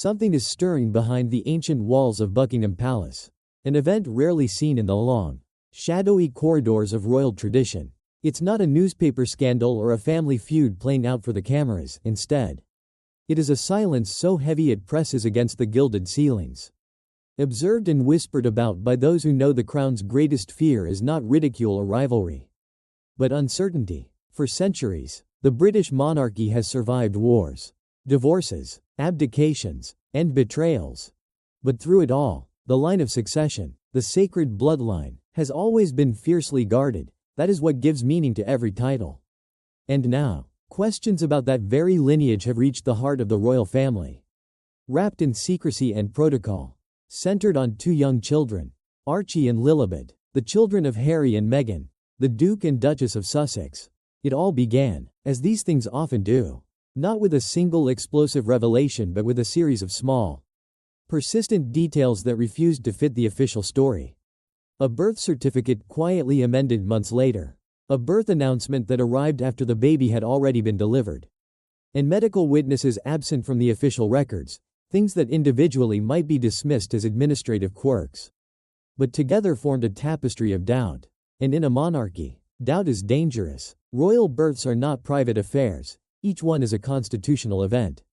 Something is stirring behind the ancient walls of Buckingham Palace. An event rarely seen in the long, shadowy corridors of royal tradition. It's not a newspaper scandal or a family feud playing out for the cameras, instead. It is a silence so heavy it presses against the gilded ceilings. Observed and whispered about by those who know the crown's greatest fear is not ridicule or rivalry, but uncertainty. For centuries, the British monarchy has survived wars, divorces, abdications, and betrayals. But through it all, the line of succession, the sacred bloodline, has always been fiercely guarded. That is what gives meaning to every title. And now, questions about that very lineage have reached the heart of the royal family. Wrapped in secrecy and protocol, centered on two young children, Archie and Lilibet, the children of Harry and Meghan, the Duke and Duchess of Sussex. It all began, as these things often do, not with a single explosive revelation but with a series of small, persistent details that refused to fit the official story. A birth certificate quietly amended months later. A birth announcement that arrived after the baby had already been delivered. And medical witnesses absent from the official records, things that individually might be dismissed as administrative quirks, but together formed a tapestry of doubt. And in a monarchy, doubt is dangerous. Royal births are not private affairs. Each one is a constitutional event,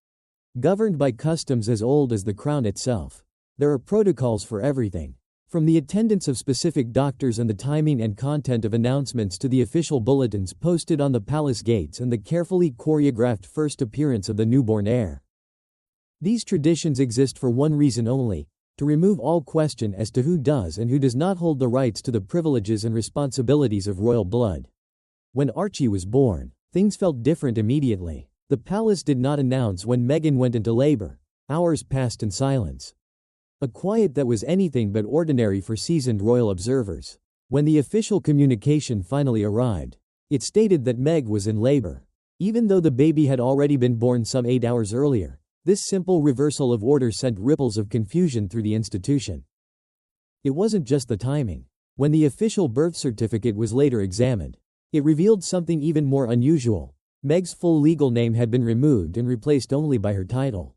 governed by customs as old as the crown itself. There are protocols for everything, from the attendance of specific doctors and the timing and content of announcements to the official bulletins posted on the palace gates and the carefully choreographed first appearance of the newborn heir. These traditions exist for one reason only: to remove all question as to who does and who does not hold the rights to the privileges and responsibilities of royal blood. When Archie was born, things felt different immediately. The palace did not announce when Meghan went into labor. Hours passed in silence. A quiet that was anything but ordinary for seasoned royal observers. When the official communication finally arrived, it stated that Meg was in labor. Even though the baby had already been born some 8 hours earlier, this simple reversal of order sent ripples of confusion through the institution. It wasn't just the timing. When the official birth certificate was later examined, it revealed something even more unusual. Meg's full legal name had been removed and replaced only by her title,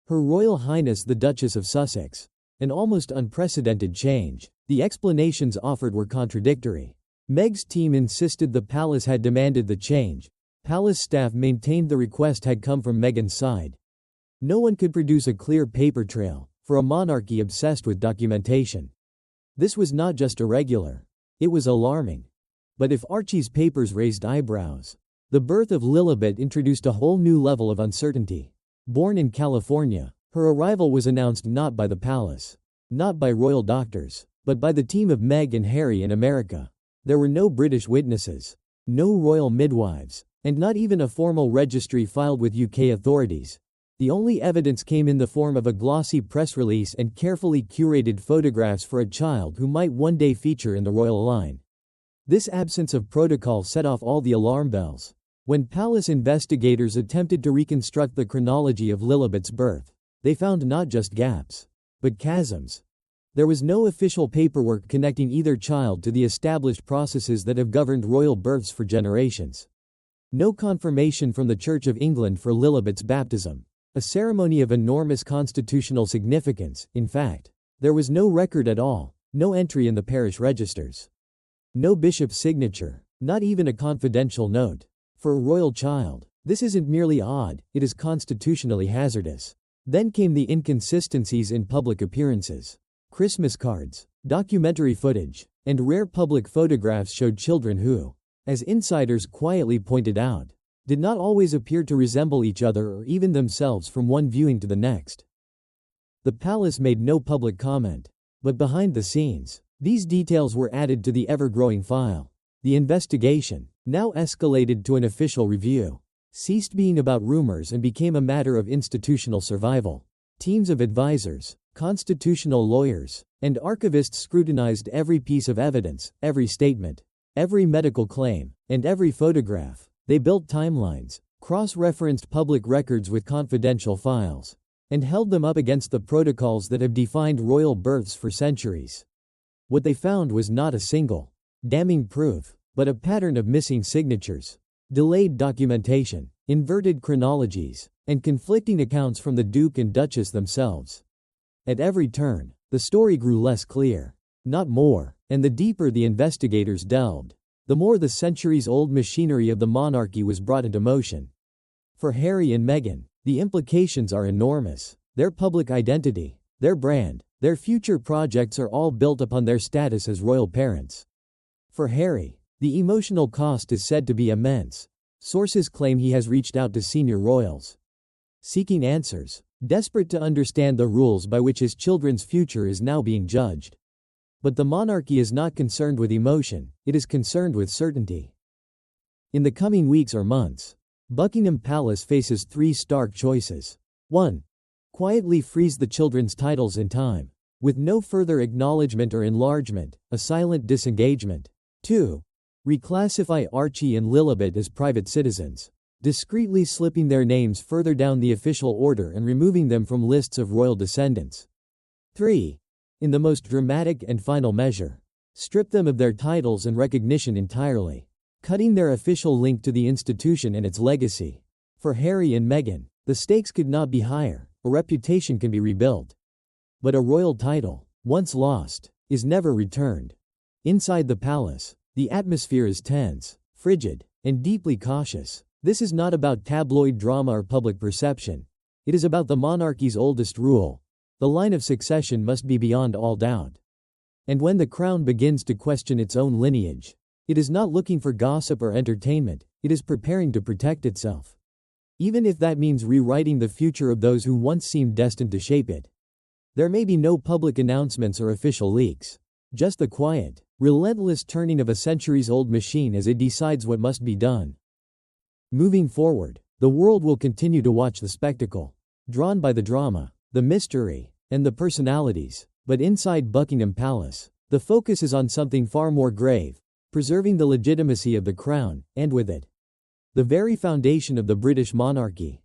Her Royal Highness the Duchess of Sussex. An almost unprecedented change. The explanations offered were contradictory. Meg's team insisted the palace had demanded the change. Palace staff maintained the request had come from Meghan's side. No one could produce a clear paper trail for a monarchy obsessed with documentation. This was not just irregular, it was alarming. But if Archie's papers raised eyebrows, the birth of Lilibet introduced a whole new level of uncertainty. Born in California, her arrival was announced not by the palace, not by royal doctors, but by the team of Meg and Harry in America. There were no British witnesses, no royal midwives, and not even a formal registry filed with UK authorities. The only evidence came in the form of a glossy press release and carefully curated photographs for a child who might one day feature in the royal line. This absence of protocol set off all the alarm bells. When palace investigators attempted to reconstruct the chronology of Lilibet's birth, they found not just gaps, but chasms. There was no official paperwork connecting either child to the established processes that have governed royal births for generations. No confirmation from the Church of England for Lilibet's baptism, a ceremony of enormous constitutional significance. In fact, there was no record at all, no entry in the parish registers, no bishop's signature, not even a confidential note. For a royal child, this isn't merely odd, it is constitutionally hazardous. Then came the inconsistencies in public appearances. Christmas cards, documentary footage, and rare public photographs showed children who, as insiders quietly pointed out, did not always appear to resemble each other or even themselves from one viewing to the next. The palace made no public comment, but behind the scenes, these details were added to the ever-growing file. The investigation, now escalated to an official review, ceased being about rumors and became a matter of institutional survival. Teams of advisors, constitutional lawyers, and archivists scrutinized every piece of evidence, every statement, every medical claim, and every photograph. They built timelines, cross-referenced public records with confidential files, and held them up against the protocols that have defined royal births for centuries. What they found was not a single, damning proof, but a pattern of missing signatures, delayed documentation, inverted chronologies, and conflicting accounts from the Duke and Duchess themselves. At every turn, the story grew less clear, not more, and the deeper the investigators delved, the more the centuries-old machinery of the monarchy was brought into motion. For Harry and Meghan, the implications are enormous. Their public identity, their brand, their future projects are all built upon their status as royal parents. For Harry, the emotional cost is said to be immense. Sources claim he has reached out to senior royals, seeking answers, desperate to understand the rules by which his children's future is now being judged. But the monarchy is not concerned with emotion, it is concerned with certainty. In the coming weeks or months, Buckingham Palace faces three stark choices. 1. Quietly freeze the children's titles in time, with no further acknowledgement or enlargement, a silent disengagement. 2. Reclassify Archie and Lilibet as private citizens, discreetly slipping their names further down the official order and removing them from lists of royal descendants. 3. In the most dramatic and final measure, strip them of their titles and recognition entirely, cutting their official link to the institution and its legacy. For Harry and Meghan, the stakes could not be higher. A reputation can be rebuilt, but a royal title, once lost, is never returned. Inside the palace, the atmosphere is tense, frigid, and deeply cautious. This is not about tabloid drama or public perception. It is about the monarchy's oldest rule. The line of succession must be beyond all doubt. And when the crown begins to question its own lineage, it is not looking for gossip or entertainment, it is preparing to protect itself. Even if that means rewriting the future of those who once seemed destined to shape it. There may be no public announcements or official leaks, just the quiet, relentless turning of a centuries-old machine as it decides what must be done. Moving forward, the world will continue to watch the spectacle, drawn by the drama, the mystery, and the personalities. But inside Buckingham Palace, the focus is on something far more grave, preserving the legitimacy of the crown, and with it, the very foundation of the British monarchy.